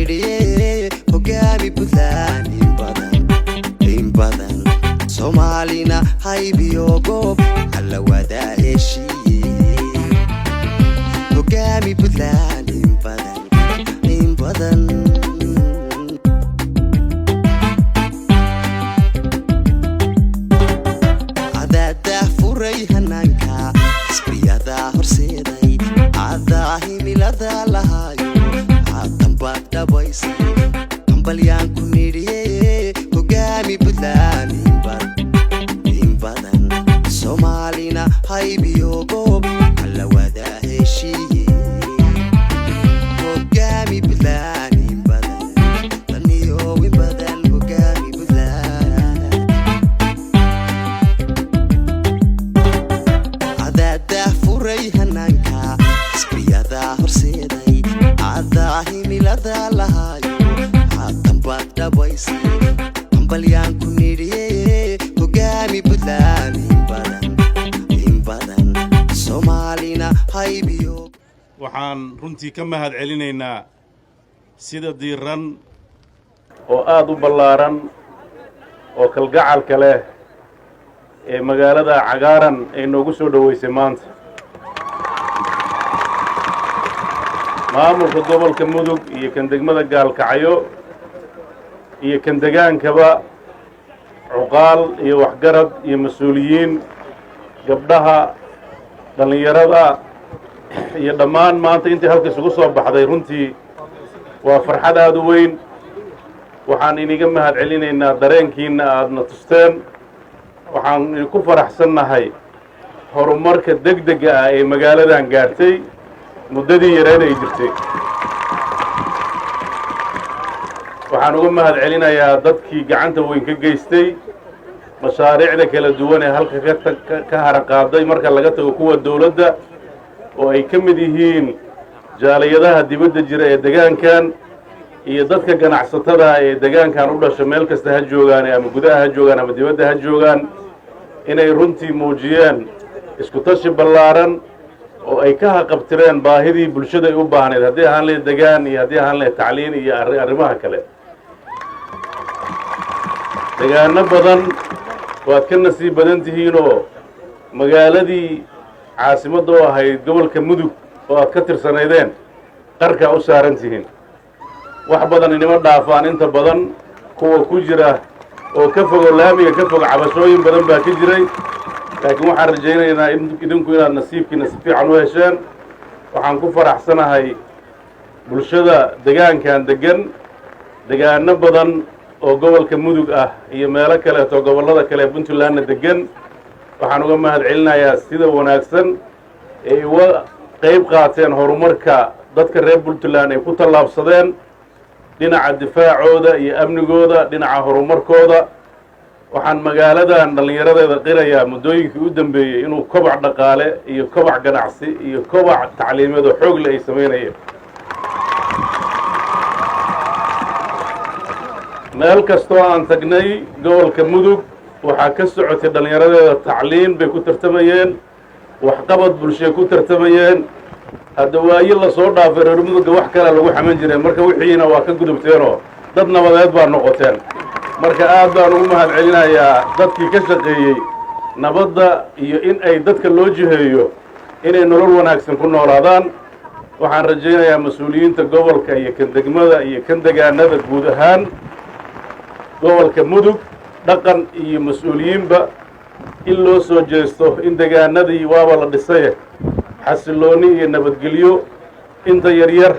nidhiye hogaami Puntland in badan Soomaalina haybiyo goob alla wada heshiiye hogaami Puntland in badan adada furay hananka isbriyada horseeday himilada lahayo haatan dhabaysi kambalyaan ku nidhiye hogaami Puntland in badan Soomaalina haybiyo goob alla wada heshiiye hogaami Puntland in badan taniyo in badan hogaami Puntland adada furay hananka isbriyada horseeday himilada lahayo haatan dhabaysi kambalyaan ku nidhiye hogaami Puntland in badan Soomaalina haybiyo waxaan runtii ka mahad celinaynaa sida diiran oo aad u ballaaran oo kalgacalka leh ee magaalada cagaaran ay noogu soo dhoweysay maanta maamulka gobolka Mudug iyo kan degmada Gaalkacyo iyo kan degaankaba cuqaal iyo waxgarad iyo mas'uuliyiin gabdhaha dhalinyarada iyo dhammaan maanta intii halka isugu soo baxday runtii waa farxad aad u weyn waxaan iniga mahad celinaynaa dareenkiina aadna tusteen waxaan ku faraxsannahay horumarka degdega ah ee magaaladan gaartay muddadii yareed ay jirtay waxaan uga mahad celinayaa dadkii gacanta weyn ka geystay mashaariicda kala duwan ee halka ka haraqaaday marka laga tago kuwa dawladda oo ay ka mid yihiin jaaliyadaha dibadda jira ee degaankan iyo dadka ganacsatada ee degaankan u dhasha meel kasta ha joogaan ama gudaha ha joogaan ama dibadda ha joogaan inay runtii muujiyeen isku tashi ballaaran oo ay ka haqabtireen baahidii bulshada ay u baahneed haddii ahaan leed degaan iyo haddii ahaan leed tacliin iyo arrimaha kale degaano badan waad ka nasiib badan tihiinoo magaaladii caasimadda oo ahayd gobolka Mudug oo aad ka tirsanaydeen qarkaa u saaran tihiin wax badan inima dhaafaan inta badan kuwa ku jira oo ka fogo laamiga ka fog cabashooyin badan baa ka jiray laakiin waxaan rajaynaynaa idinku inaad nasiibkiina si fiican u hesheen waxaan ku faraxsanahay bulshada degaankan degan degaano badan oo gobolka Mudug ah iyo meelo kaleeto gobollada kale Puntlandna degan waxaan uga mahad celinayaa sida wanaagsan ee uga qayb qaateen horumarka dadka reer Puntland ay ku tallaabsadeen dhinaca difaacooda iyo amnigooda dhinaca horumarkooda waxaan magaaladan dhalinyaradeeda qirayaa muddooyinkii u dambeeyey inuu kobac dhaqaale iyo kobac ganacsi iyo kobac tacliimeed oo xoog leh ay samaynayeen meel kastoo aan tagnay gobolka Mudug waxaa ka socotay dhalinyaradeeda tacliin bay ku tartamayeen waxqabad bulshay ku tartamayeen hadda waayi la soo dhaafay reer Mudugga wax kale lagu xaman jiray marka wixiina waa ka gudubteenoo dad nabadeed baa noqoteen marka aad baan ugu mahad celinayaa dadkii ka shaqeeyey nabadda iyo in ay dadka loo jiheeyo inay nolol wanaagsan ku noolaadaan waxaan rajaynayaa mas'uuliyiinta gobolka iyo kan degmada iyo kan degaanada guud ahaan gobolka Mudug dhaqan iyo mas'uuliyiinba in loo soo jeesto in degaanadii waaba la dhisay xasilooni iyo nabadgelyo inta yaryar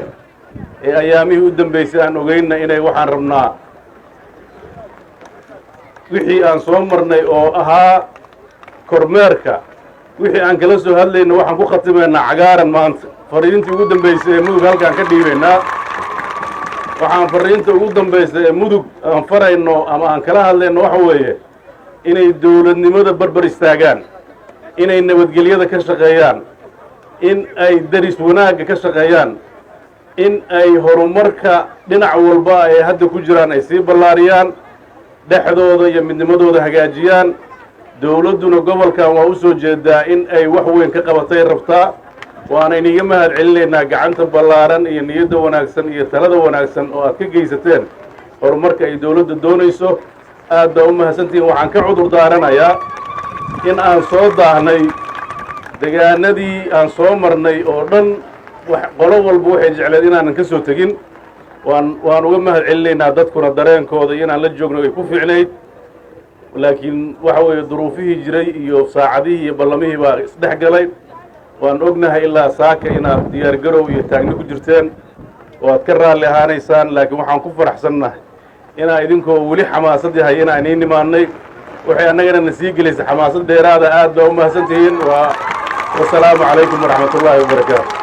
ee ayaamihii u dambeysay aan ogeyna inay waxaan rabnaa wixii aan soo marnay oo ahaa kormeerka wixii aan kala soo hadlayna waxaan ku khatimaynaa cagaaran maanta fariintii ugu dambeysay ee Mudug halkaan ka dhiibaynaa waxaan fariinta ugu dambeysay ee Mudug aan farayno ama aan kala hadlayno waxa weeye inay dawladnimada barbar istaagaan inay nabadgelyada ka shaqeeyaan in ay daris wanaagga ka shaqeeyaan in ay horumarka dhinac walba ay hadda ku jiraan ay sii ballaariyaan dhexdooda iyo midnimadooda hagaajiyaan dawladduna gobolkan waa u soo jeedaa in ay wax weyn ka qabatay rabtaa waana iniga mahad celinaynaa gacanta ballaaran iyo niyadda wanaagsan iyo talada wanaagsan oo aad ka geysateen horumarka ay dawladda doonayso aad baa u mahadsantihiin. waxaan ka cudur daaranayaa in aan soo daahnay deegaanadii aan soo marnay oo dhan qolo walba waxay jecleed inaanan ka soo tegin. waan uga mahad celinaynaa dadkuna dareenkooda inaan la joogno ay ku fiicnayd, laakiin waxa weeye duruufihii jiray iyo saacadihii iyo ballamihii baa isdhex galay. waan ognahay ilaa saaka inaad diyaargarow iyo taagni ku jirteen oo aad ka raalli ahaanaysaan, laakiin waxaan ku faraxsannahay inaan idinkoo weli xamaasad yahay inaan idiin nimaannay. waxay annagana na sii gelaysa xamaasad dheeraada. aad baa u mahadsantihiin. wasalaamu calaykum waraxmatullaahi wabarakaatu.